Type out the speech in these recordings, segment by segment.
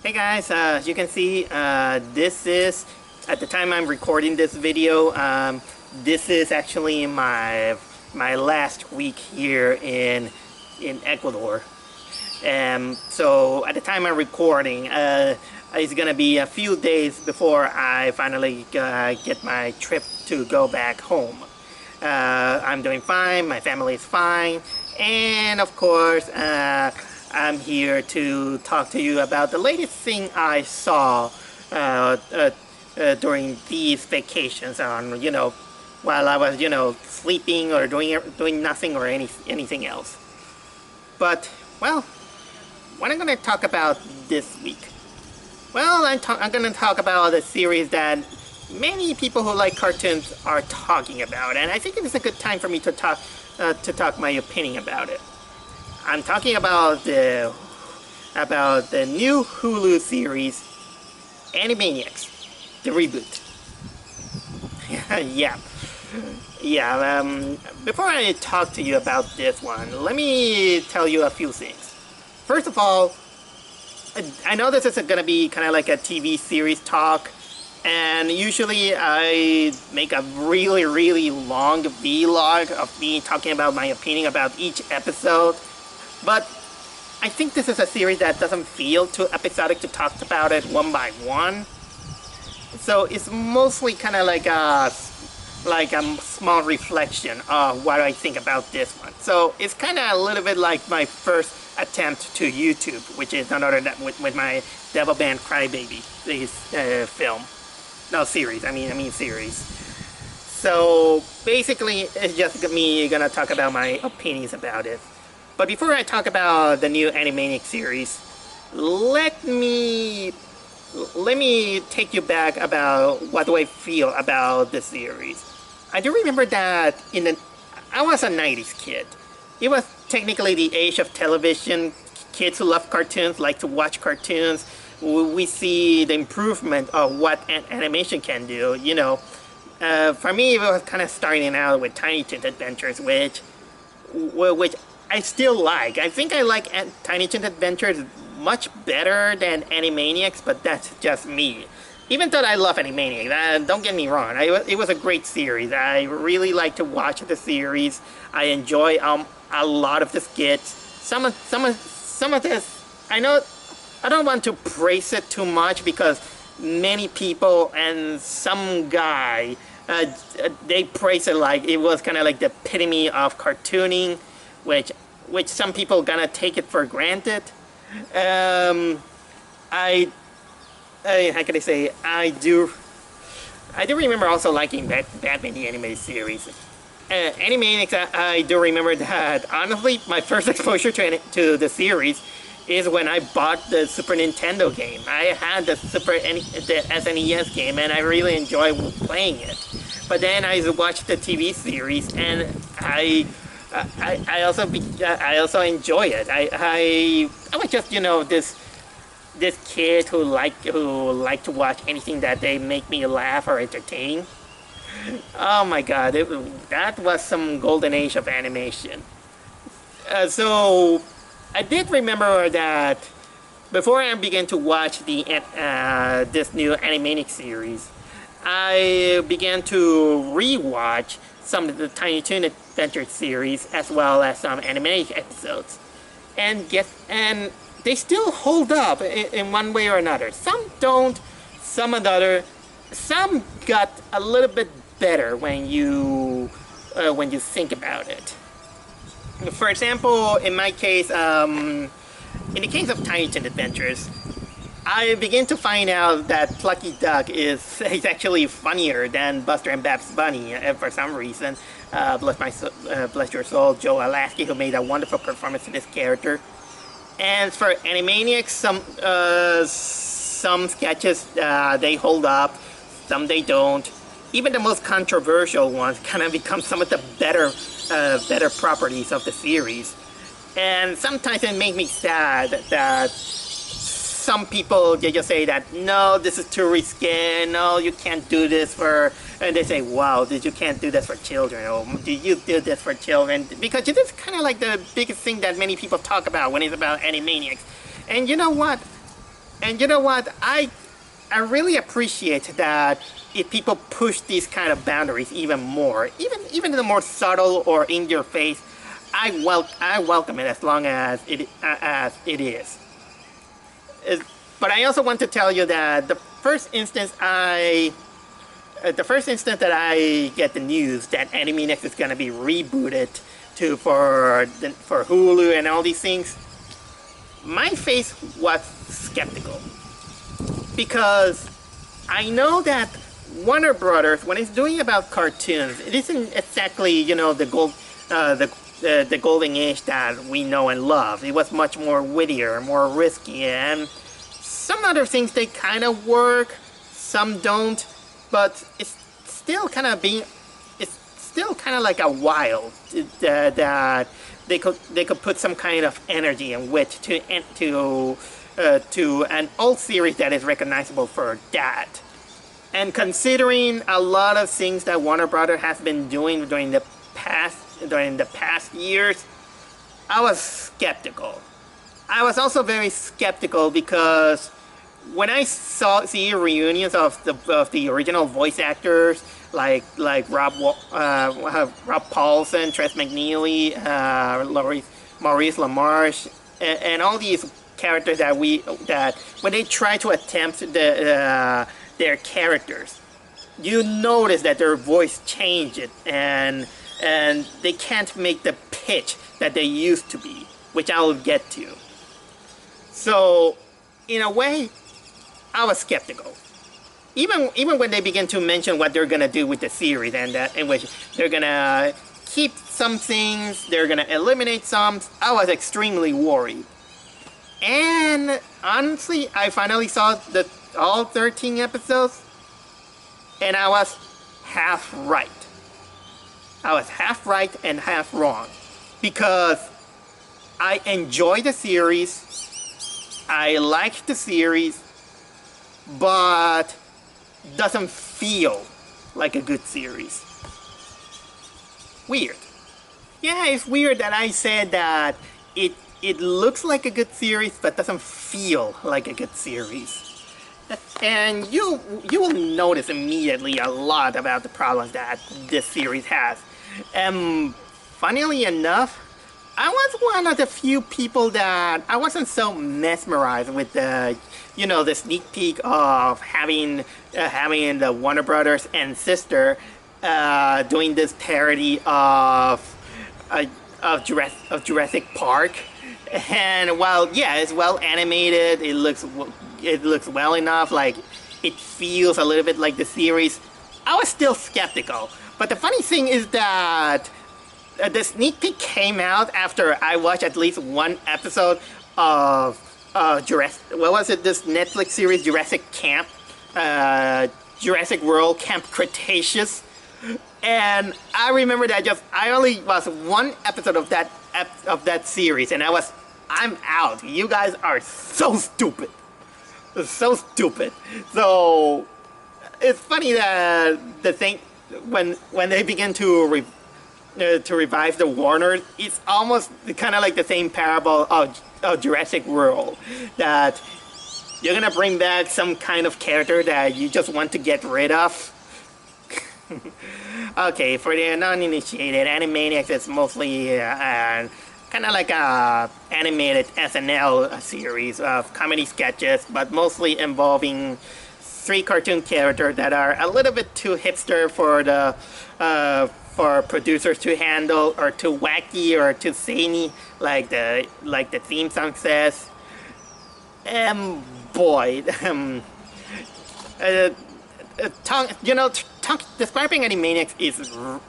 Hey guys, as you can see, this is, at the time I'm recording this video, this is actually my last week here in Ecuador. So at the time I'm recording, it's gonna be a few days before I finally get my trip to go back home. I'm doing fine, my family is fine, and of course, I'm here to talk to you about the latest thing I saw during these vacations on, while I was, sleeping or doing nothing or anything else. But, well, what I'm going to talk about this week? Well, I'm going to talk about a series that many people who like cartoons are talking about, and I think it is a good time for me to talk my opinion about it. I'm talking about the new Hulu series, Animaniacs, the reboot. yeah. Before I talk to you about this one, let me tell you a few things. First of all, I know this is going to be kind of like a TV series talk, and usually I make a really, really long vlog of me talking about my opinion about each episode. But I think this is a series that doesn't feel too episodic to talk about it one by one. So it's mostly kind of like a small reflection of what I think about this one. So it's kind of a little bit like my first attempt to YouTube, which is another with my Devil Band Crybaby series. I mean series. So basically, it's just me gonna talk about my opinions about it. But before I talk about the new Animaniacs series, let me take you back about what do I feel about the series. I do remember that I was a 90s kid. It was technically the age of television. Kids who love cartoons like to watch cartoons. We see the improvement of what animation can do. For me, it was kind of starting out with Tiny Toon Adventures, which I still like. I think I like Tiny Toon Adventures much better than Animaniacs, but that's just me. Even though I love Animaniacs, don't get me wrong, it was a great series. I really like to watch the series. I enjoy a lot of the skits. Some of this, I know I don't want to praise it too much because many people and some guy they praise it like it was kind of like the epitome of cartooning, which some people gonna take it for granted. How can I say? I do remember also liking Batman the Animated Series. Animaniacs, I do remember that. Honestly, my first exposure to the series is when I bought the Super Nintendo game. I had the SNES game, and I really enjoyed playing it. But then I watched the TV series, and I also enjoy it. I was just this kid who like to watch anything that they make me laugh or entertain. Oh my God, that was some golden age of animation. So I did remember that before I began to watch this new Animaniacs series, I began to rewatch some of the Tiny Toon Adventure series as well as some Animaniacs episodes, and they still hold up in one way or another. Some don't, some got a little bit better when you think about it. For example, in my case, in the case of Tiny Toon Adventures, I begin to find out that Plucky Duck is actually funnier than Buster and Babs Bunny for some reason. Bless your soul, Joe Alaskey, who made a wonderful performance of this character. And for Animaniacs, some sketches they hold up, some they don't. Even the most controversial ones kind of become some of the better properties of the series. And sometimes it makes me sad that some people, they just say that, no, this is too risque, no, you can't do this and they say, wow, you can't do this for children, or do you do this for children? Because it is kind of like the biggest thing that many people talk about when it's about Animaniacs. And you know what? And you know what? I really appreciate that if people push these kind of boundaries even more, even the more subtle or in your face, I welcome it as long as it is. But I also want to tell you that the first instance that I get the news that Animaniacs is gonna be rebooted for Hulu and all these things, my face was skeptical. Because I know that Warner Brothers, when it's doing about cartoons, it isn't exactly, you know, the golden age that we know and love. It was much more wittier, more risky, and some other things they kind of work, some don't, but it's still kind of like a wild that they could put some kind of energy and wit to an old series that is recognizable for that. And considering a lot of things that Warner Brothers has been doing during the past years, I was skeptical. I was also very skeptical because when I see reunions of the original voice actors like Rob Paulsen, Tress MacNeille, Maurice LaMarche, and all these characters that when they try to attempt their characters, you notice that their voice changes and they can't make the pitch that they used to be, which I will get to. So, in a way, I was skeptical. Even when they begin to mention what they're gonna do with the series and that in which they're gonna keep some things, they're gonna eliminate some, I was extremely worried. And honestly, I finally saw all 13 episodes, and I was half right. I was half right and half wrong, because I enjoy the series, I like the series, but doesn't feel like a good series. Weird. Yeah, it's weird that I said that it looks like a good series, but doesn't feel like a good series. And you will notice immediately a lot about the problems that this series has. And funnily enough, I was one of the few people that I wasn't so mesmerized with the sneak peek of having the Warner Brothers and sister doing this parody of Jurassic Park. And while yeah, it's well animated, it looks well enough, like it feels a little bit like the series, I was still skeptical. But the funny thing is that the sneak peek came out after I watched at least one episode of this Netflix series, Jurassic World Camp Cretaceous. And I remember that I only watched one episode of that series, and I'm out. You guys are so stupid. So stupid. So it's funny that the thing when they begin to revive the Warner, it's almost kind of like the same parable of Jurassic World, that you're gonna bring back some kind of character that you just want to get rid of. Okay, for the non-initiated, Animaniacs is mostly kind of like a animated SNL series of comedy sketches, but mostly involving 3 cartoon characters that are a little bit too hipster for producers to handle, or too wacky, or too zany, like the theme song says. And boy, describing Animaniacs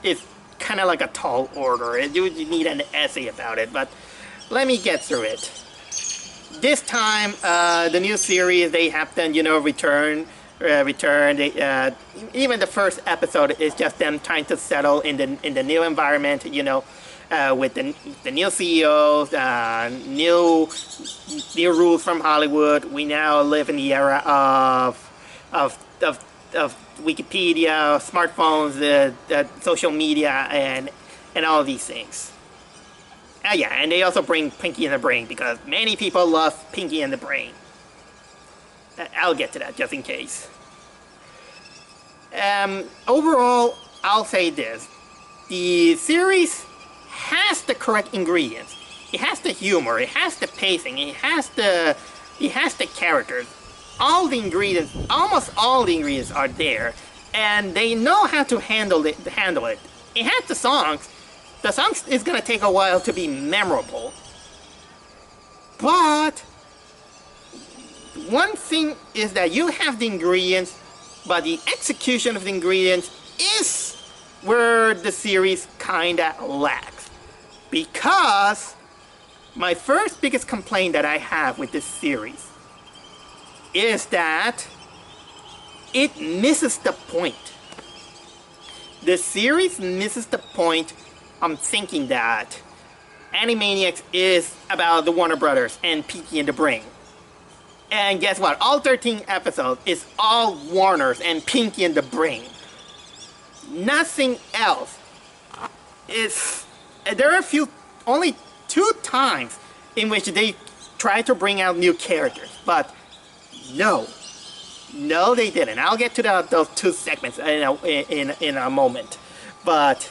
is kind of like a tall order. You need an essay about it, but let me get through it. This time, the new series, they have them, return. Even the first episode is just them trying to settle in the new environment, with the new CEOs, new rules from Hollywood. We now live in the era of Wikipedia, smartphones, social media, and all of these things. Yeah, and they also bring Pinky and the Brain, because many people love Pinky and the Brain. I'll get to that just in case. Overall, I'll say this. The series has the correct ingredients. It has the humor, it has the pacing, it has the characters. All the ingredients, almost all the ingredients are there, and they know how to handle it. It has the songs. The songs is gonna take a while to be memorable. But one thing is that you have the ingredients, but the execution of the ingredients is where the series kinda lacks. Because my first biggest complaint that I have with this series is that it misses the point. The series misses the point. I'm thinking that Animaniacs is about the Warner Brothers and Pinky and the Brain. And guess what? All 13 episodes is all Warner's and Pinky and the Brain. Nothing else. There are only 2 times in which they try to bring out new characters, but no, they didn't. I'll get to those 2 segments in a moment. But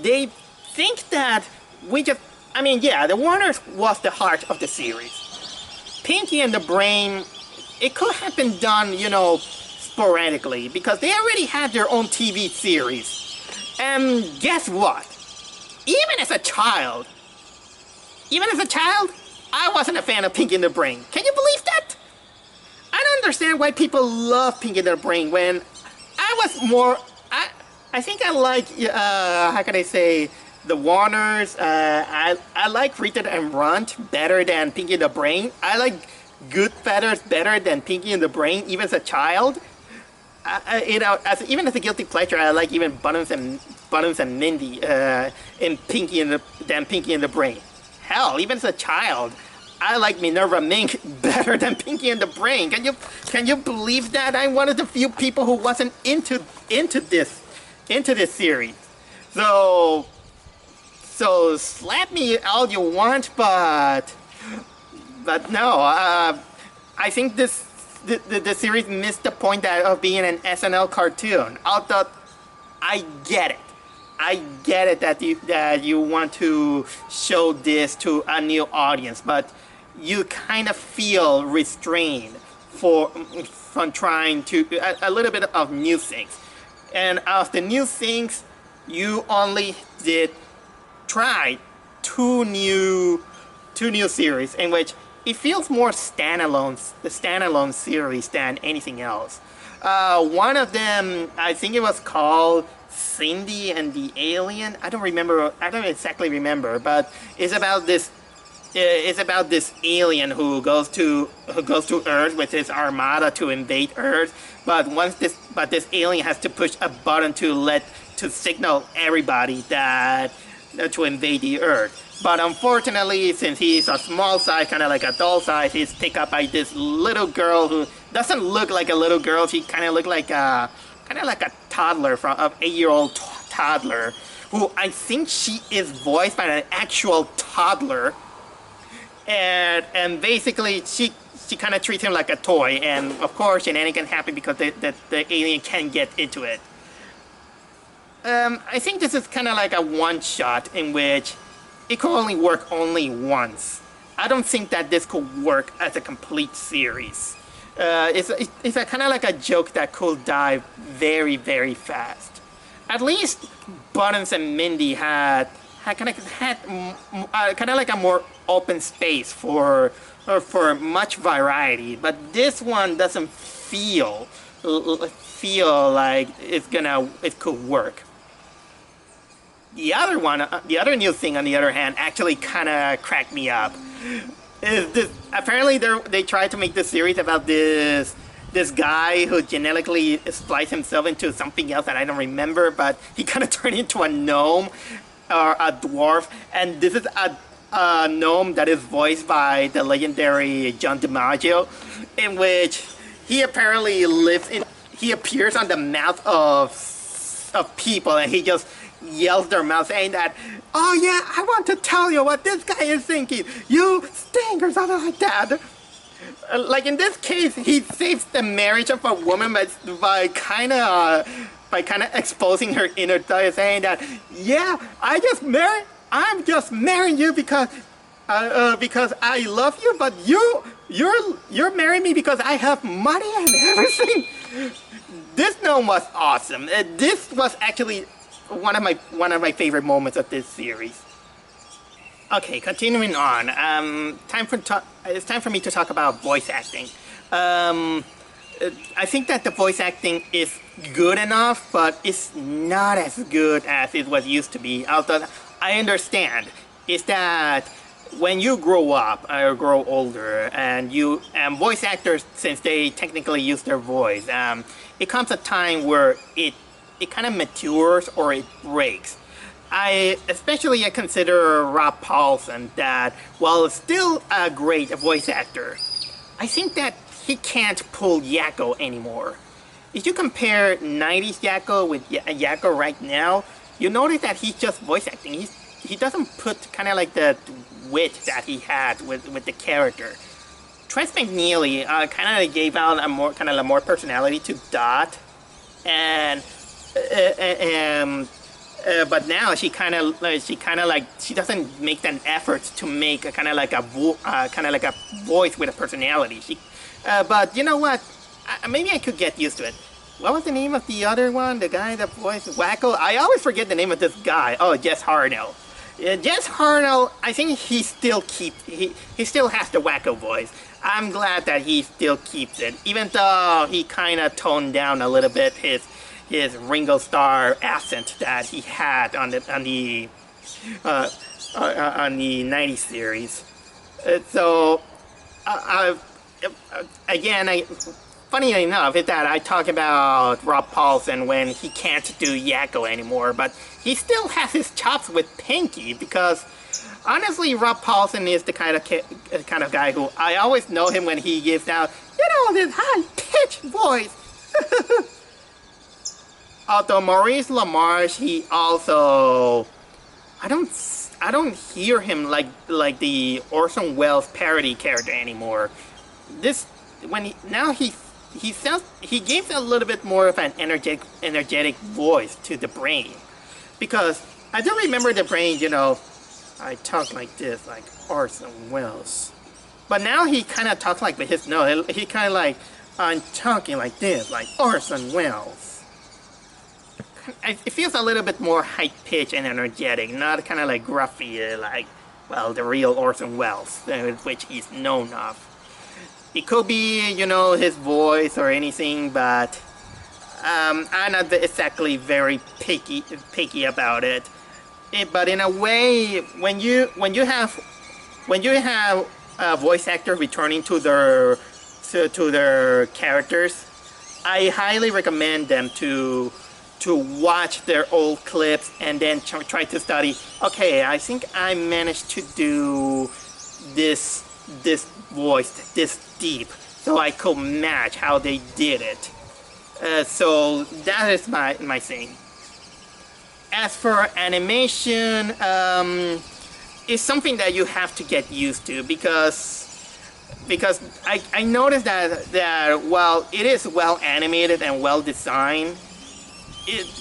they think that the Warners was the heart of the series. Pinky and the Brain, it could have been done, sporadically, because they already had their own TV series. And guess what? Even as a child, I wasn't a fan of Pinky and the Brain. Can you believe that? I don't understand why people love Pinky and the Brain when I was more... I think I like, how can I say, the Warners. I like Rita and Runt better than Pinky and the Brain. I like Goodfeathers better than Pinky and the Brain, even as a child. Even as a guilty pleasure, I like even Buttons and Mindy than Pinky and the Brain. Hell, even as a child, I like Minerva Mink better than Pinky and the Brain. Can you believe that? I'm one of the few people who wasn't into this series. So slap me all you want, but no. I think the series missed the point of being an SNL cartoon. Although I get it that you want to show this to a new audience, but you kind of feel restrained from trying to a little bit of new things. And of the new things, you only did try two new series in which it feels more standalone series than anything else. One of them, I think it was called Cindy and the Alien. I don't exactly remember, but it's about this alien who goes to Earth with his armada to invade Earth. But this alien has to push a button to signal everybody that to invade the Earth. But unfortunately, since he's a small size, kind of like a doll size, he's picked up by this little girl who doesn't look like a little girl. She kind of looks like a toddler, from an 8-year-old toddler, who I think she is voiced by an actual toddler. And basically, she kind of treats him like a toy, and of course, shenanigans happen because the alien can't get into it. I think this is kind of like a one-shot in which it could only work once. I don't think that this could work as a complete series. It's kind of like a joke that could die very, very fast. At least Buttons and Mindy had kind of like a more open space for much variety, but this one doesn't feel like it could work. The other new thing, on the other hand, actually kind of cracked me up. Is this, apparently they tried to make this series about this guy who genetically spliced himself into something else that I don't remember, but he kind of turned into a gnome or a dwarf, and this is a gnome that is voiced by the legendary John DiMaggio, in which he apparently he appears on the mouth of people, and he just yells their mouth saying that, "Oh yeah, I want to tell you what this guy is thinking. You stink," or something like that. Like in this case, he saves the marriage of a woman by kind of exposing her inner thought, saying that, yeah, I'm just marrying you because I love you, but you're marrying me because I have money and everything. This note was awesome. This was actually one of my favorite moments of this series. Okay, continuing on. It's time for me to talk about voice acting. I think that the voice acting is good enough, but it's not as good as it was used to be. Although I understand, is that when you grow up or grow older, and voice actors, since they technically use their voice, it comes a time where it kind of matures or it breaks. I consider Rob Paulsen that, while still a great voice actor, I think that he can't pull Yakko anymore. If you compare 90s Yakko with Yakko right now, you notice that he's just voice acting. He doesn't put kind of like the wit that he had with the character. Tress McNeely kind of gave out a more personality to Dot, and but now she doesn't make an effort to make a kind of like a voice with a personality. But you know what? Maybe I could get used to it. What was the name of the other one? The guy that voiced Wacko? I always forget the name of this guy. Oh, Jess Harnell. Jess Harnell, I think he still has the Wacko voice. I'm glad that he still keeps it, even though he kind of toned down a little bit his Ringo Starr accent that he had on the 90s series. Funny enough, is that I talk about Rob Paulsen when he can't do Yakko anymore, but he still has his chops with Pinky, because honestly, Rob Paulsen is the kind of guy who I always know him when he gives out, this high-pitched voice. Although Maurice LaMarche, he also, I don't hear him like the Orson Welles parody character anymore. He gives a little bit more of an energetic voice to the Brain, because I do remember the Brain, I talk like this, like Orson Welles, but now he kind of talks like with his nose. He kind of like, I'm talking like this, like Orson Welles. It feels a little bit more high-pitched and energetic, not kind of like gruffy, like, well, the real Orson Welles, which he's known of. It could be, his voice or anything, but I'm not exactly very picky about it. But in a way, when you have a voice actor returning to their characters, I highly recommend them to watch their old clips and then try to study. Okay, I think I managed to do this voice this deep, so I could match how they did it. So that is my thing. As for animation, it's something that you have to get used to, because I noticed that while it is well animated and well designed,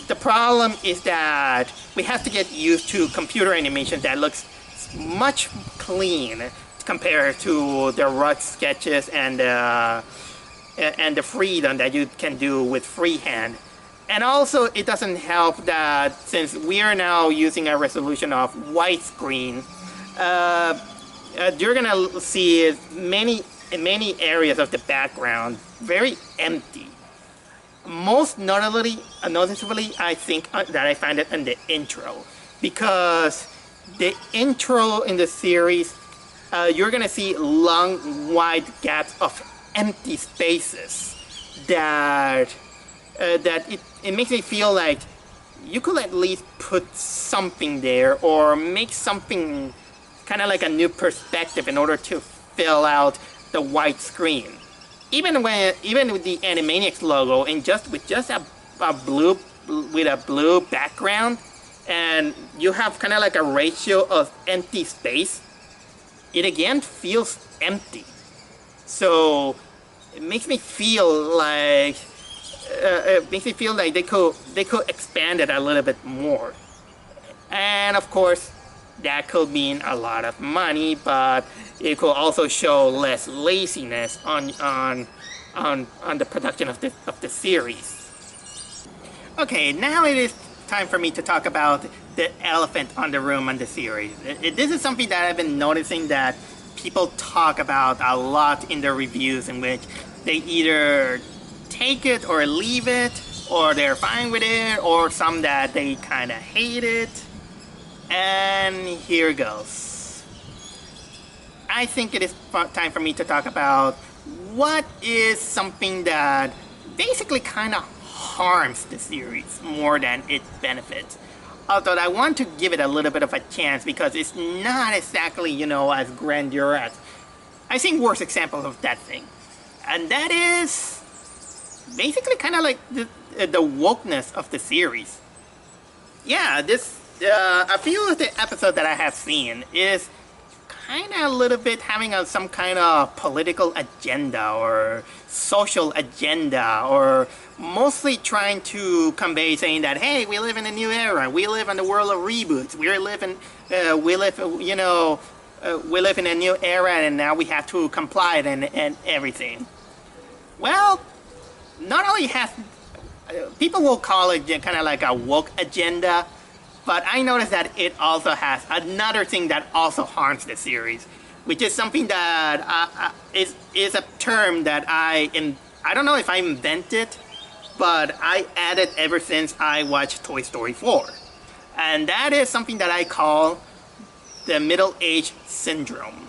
the problem is that we have to get used to computer animation that looks much clean compared to the rough sketches and the freedom that you can do with freehand. And also, it doesn't help that since we are now using a resolution of widescreen, you're gonna see many areas of the background very empty. Most noticeably, I think that I find it in the intro, because the intro in the series, you're gonna see long, wide gaps of empty spaces that it makes me feel like you could at least put something there, or make something kind of like a new perspective in order to fill out the white screen. Even with the Animaniacs logo and with a blue background, and you have kind of like a ratio of empty space, it again feels empty. So it makes me feel like they could expand it a little bit more. And of course, that could mean a lot of money, but it could also show less laziness on the production of the series. Okay, now it is time for me to talk about the elephant on the room on the series. This is something that I've been noticing that people talk about a lot in their reviews, in which they either take it or leave it, or they're fine with it, or some that they kind of hate it. And here goes. I think it is time for me to talk about what is something that basically kind of harms the series more than it benefits. Although I want to give it a little bit of a chance because it's not exactly, as grandeur as I've seen worse examples of that thing. And that is basically kind of like the wokeness of the series. Yeah, a few of the episodes that I have seen is kind of a little bit having some kind of political agenda or social agenda, or mostly trying to convey saying that, hey, we live in a new era, we live in the world of reboots, we live in a new era, and now we have to comply and everything. Well, not only has people will call it kind of like a woke agenda, but I noticed that it also has another thing that also harms the series, which is something that is a term that I don't know if I invented, but I added ever since I watched Toy Story 4. And that is something that I call the middle-age syndrome.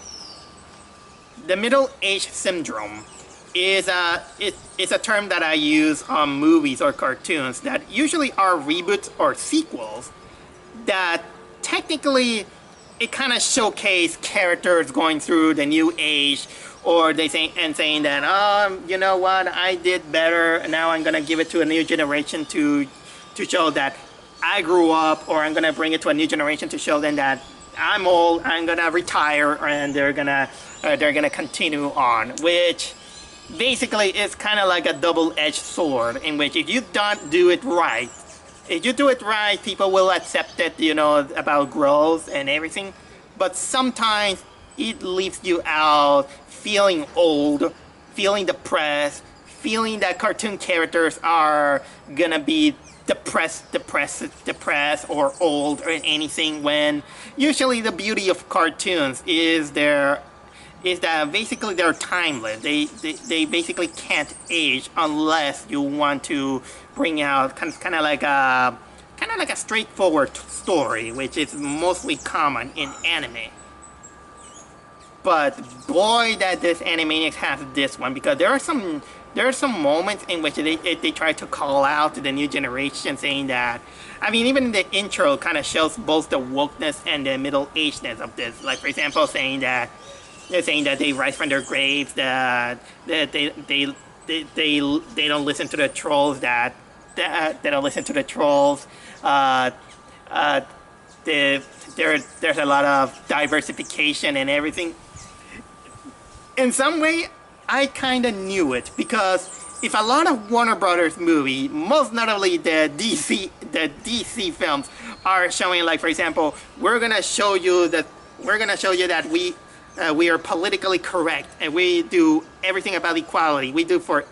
The middle-age syndrome is a term that I use on movies or cartoons that usually are reboots or sequels that technically it kind of showcase characters going through the new age, or saying that, you know what, I did better, now I'm gonna give it to a new generation to show that I grew up, or I'm gonna bring it to a new generation to show them that I'm old, I'm gonna retire, and they're gonna continue on, which basically is kind of like a double-edged sword, in which if you don't do it right, people will accept it, about growth and everything. But sometimes it leaves you out feeling old, feeling depressed, feeling that cartoon characters are gonna be depressed or old or anything, when usually the beauty of cartoons is that basically they're timeless. They basically can't age unless you want to bring out kind of like a straightforward story, which is mostly common in anime. But boy, that this Animaniacs has this one, because there are some moments in which they try to call out to the new generation, saying that, I mean, even the intro kind of shows both the wokeness and the middle-agedness of this. Like, for example, saying that they rise from their graves, that they don't listen to the trolls, that they don't listen to the trolls. There's a lot of diversification and everything. In some way, I kind of knew it, because if a lot of Warner Brothers movie, most notably the DC films, are showing, like, for example, we're gonna show you that we are politically correct and we do everything about equality, we do for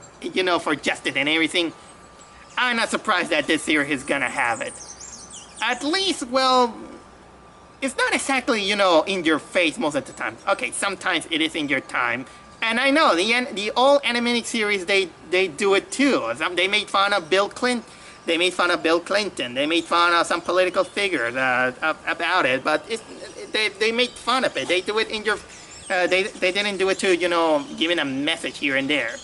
justice and everything, I'm not surprised that this series is gonna have it. At least, well, it's not exactly, in your face most of the time. Okay, sometimes it is in your time. And I know, the old Animaniacs series, they do it too. They made fun of Bill Clinton. They made fun of some political figures about it. But they made fun of it. They do it in your... they didn't do it to, giving a message here and there.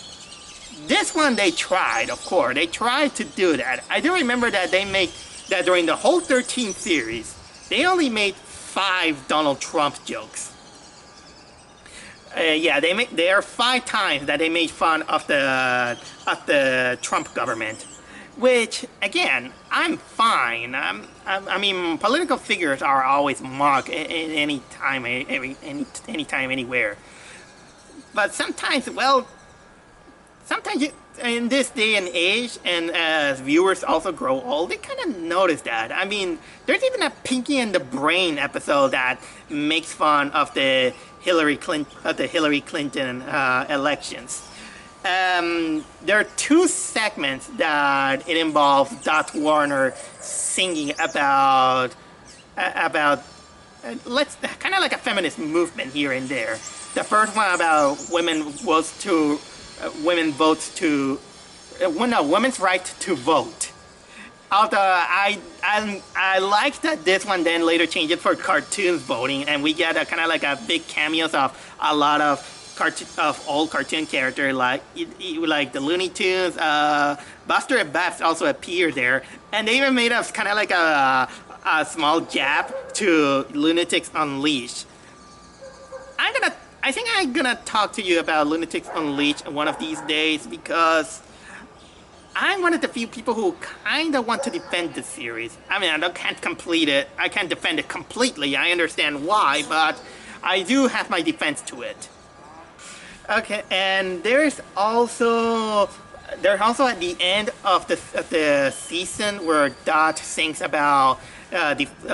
This one, they tried, of course. They tried to do that. I do remember that they made... that during the whole 13th series, they only made 5 Donald Trump jokes. There are 5 times that they made fun of the Trump government, which, again, I'm fine. I mean, political figures are always mocked any time, anywhere. But sometimes, well, sometimes in this day and age, and as viewers also grow old, they kind of notice that. I mean, there's even a Pinky and the Brain episode that makes fun of the Hillary Clinton elections. There are two segments that it involves Dot Warner singing about let's kind of like a feminist movement here and there. The first one about women's right to vote. Although I like that this one then later changed it for cartoons voting, and we get a kind of like a big cameos of a lot of old cartoon characters like the Looney Tunes. Buster and Babs also appear there, and they even made us kind of like a small jab to Lunatics Unleashed. I think I'm gonna talk to you about Lunatics Unleashed one of these days because I'm one of the few people who kind of want to defend this series. I mean, I can't complete it. I can't defend it completely. I understand why, but I do have my defense to it. Okay, and there's also at the end of the season where Dot sings about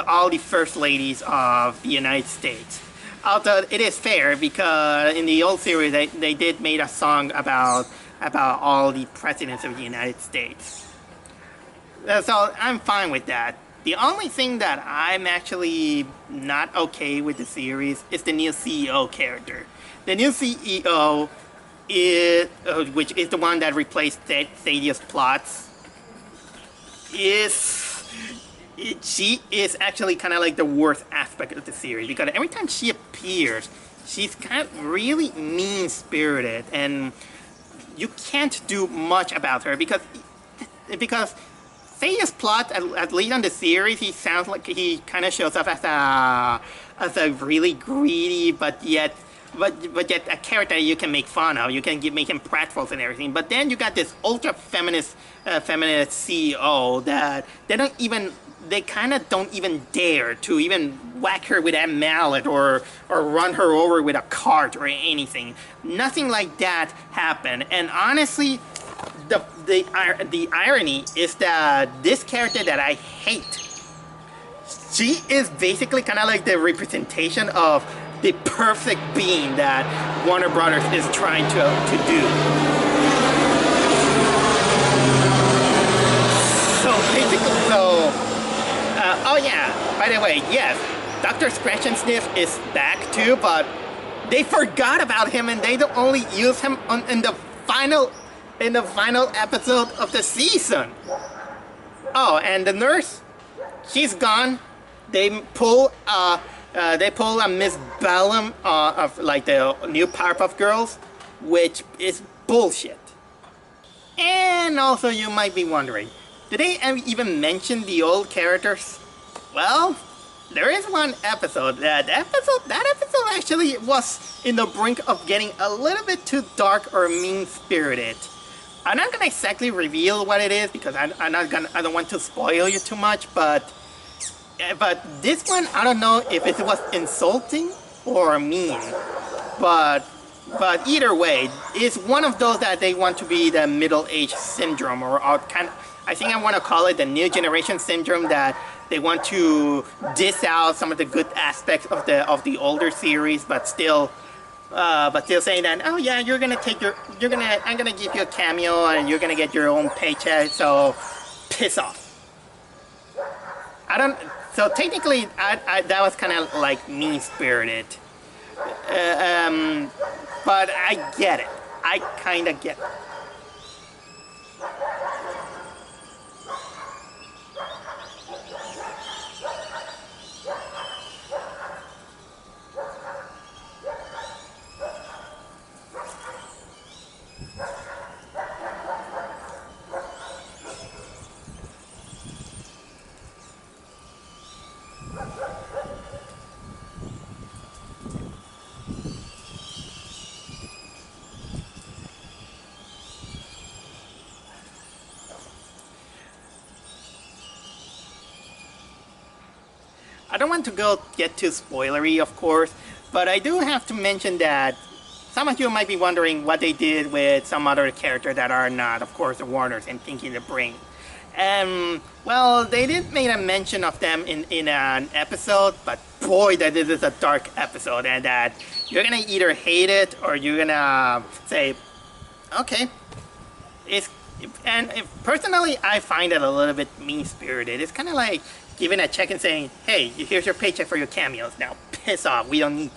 all the first ladies of the United States. Although it is fair because in the old series they did make a song about all the presidents of the United States. So I'm fine with that. The only thing that I'm actually not okay with the series is the new CEO character. The new CEO is, which is the one that replaced Thaddeus Plotz, she is actually kind of like the worst aspect of the series because every time she appears, she's kind of really mean-spirited, and you can't do much about her because Thaddeus Plotz, at least on the series, he sounds like he kind of shows up as a really greedy but yet a character you can make fun of. You can make him pratfalls and everything. But then you got this ultra feminist CEO that they kind of don't even dare to even whack her with that mallet or run her over with a cart or anything. Nothing like that happened. And honestly, the irony is that this character that I hate, she is basically kind of like the representation of the perfect being that Warner Brothers is trying to do. So basically, oh yeah, by the way, yes, Dr. Scratch and Sniff is back too, but they forgot about him and they only use him in the final episode of the season. Oh, and the nurse, she's gone. They pull a Miss Bellum of like the new Powerpuff Girls, which is bullshit. And also, you might be wondering, did they even mention the old characters? Well, there is one episode. That episode actually was in the brink of getting a little bit too dark or mean-spirited. I'm not gonna exactly reveal what it is because I don't want to spoil you too much, but this one, I don't know if it was insulting or mean, but either way, it's one of those that they want to be the middle-age syndrome, or I think I want to call it the new generation syndrome, that they want to diss out some of the good aspects of the older series, but still saying that, oh yeah, I'm gonna give you a cameo and you're gonna get your own paycheck, so piss off. So technically, that was kind of like mean-spirited. But I get it. I kind of get it. I don't want to get too spoilery, of course, but I do have to mention that some of you might be wondering what they did with some other characters that are not, of course, the Warners and Pinky the Brain. Well, they did make a mention of them in an episode, but boy, that this is a dark episode, and that you're gonna either hate it or you're gonna say, okay. Personally, I find it a little bit mean-spirited. It's kind of like giving a check and saying, "Hey, here's your paycheck for your cameos. Now piss off. We don't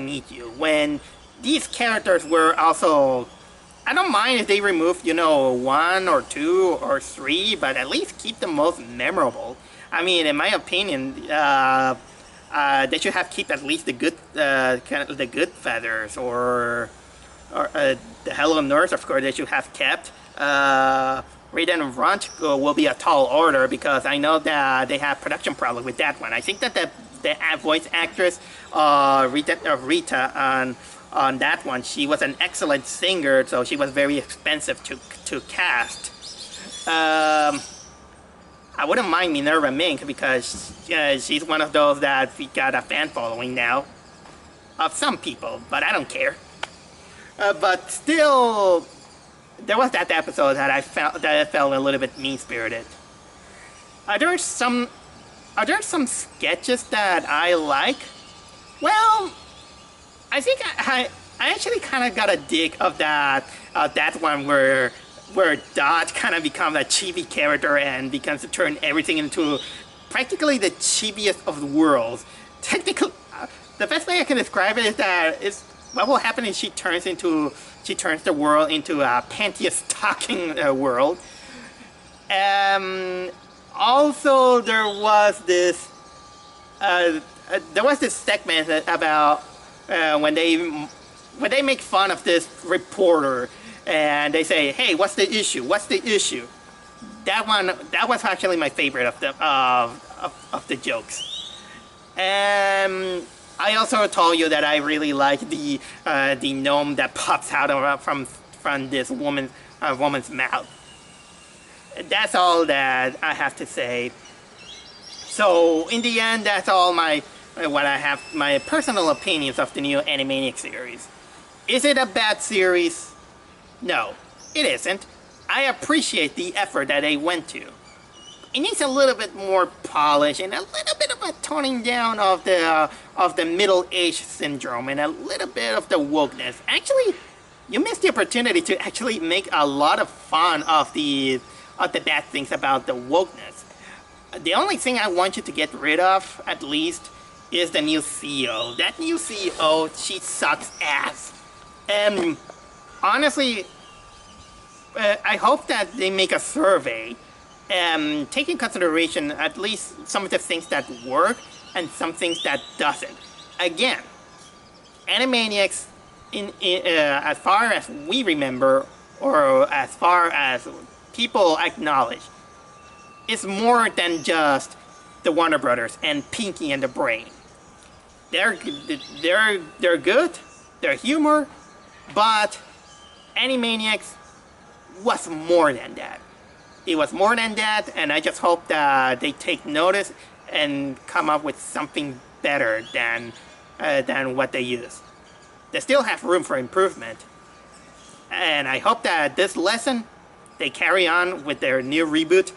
need you." When these characters were also, I don't mind if they remove, 1 or 2 or 3, but at least keep the most memorable. I mean, in my opinion, they should have kept at least the good feathers, or the Hello Nurse, of course, they should have kept. Raiden and Runt will be a tall order, because I know that they have production problems with that one. I think that the voice actress Rita on that one, she was an excellent singer, so she was very expensive to cast. I wouldn't mind Minerva Mink, because she's one of those that got a fan following now of some people, but I don't care. But still, there was that episode that I felt a little bit mean-spirited. Are there some sketches that I like? Well, I think I actually kind of got a dig of that one where Dot kind of becomes a chibi character and becomes to turn everything into practically the chibiest of the worlds. Technically, the best way I can describe it is that what will happen is she turns the world into a panty-stocking world. Also, there was this segment about when they make fun of this reporter, and they say, "Hey, what's the issue? What's the issue?" That was actually my favorite of the jokes. I also told you that I really like the gnome that pops out from this woman's mouth. That's all that I have to say. So in the end, that's all my personal opinions of the new Animaniacs series. Is it a bad series? No, it isn't. I appreciate the effort that they went to. It needs a little bit more polish and a little bit of a toning down of the middle-aged syndrome and a little bit of the wokeness. Actually, you missed the opportunity to actually make a lot of fun of the bad things about the wokeness. The only thing I want you to get rid of, at least, is the new CEO. That new CEO, she sucks ass. And honestly, I hope that they make a survey and take in consideration at least some of the things that work and some things that doesn't. Again, Animaniacs, as far as we remember, or as far as people acknowledge, is more than just the Warner Brothers and Pinky and the Brain. They're good, they're humor, but Animaniacs was more than that. It was more than that, and I just hope that they take notice and come up with something better than what they use. They still have room for improvement, and I hope that this lesson, they carry on with their new reboot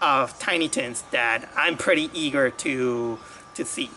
of Tiny Toons that I'm pretty eager to see.